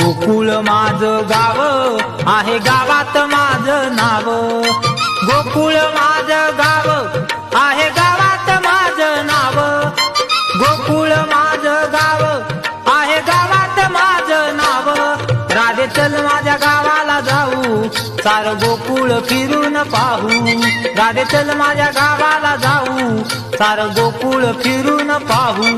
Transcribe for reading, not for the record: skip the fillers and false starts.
गोकुळ माझं गाव आहे, गावात माझं नाव. गोकुळ माझं गाव आहे, गावात माझं नाव. गोकुळ माझं गाव आहे, गावात माझं नाव. राधे चल माझ्या गावाला जाऊ, सार गोकुळ फिरून पाहू. राधे चल माझ्या गावाला जाऊ, सार गोकुळ फिरून पाहू.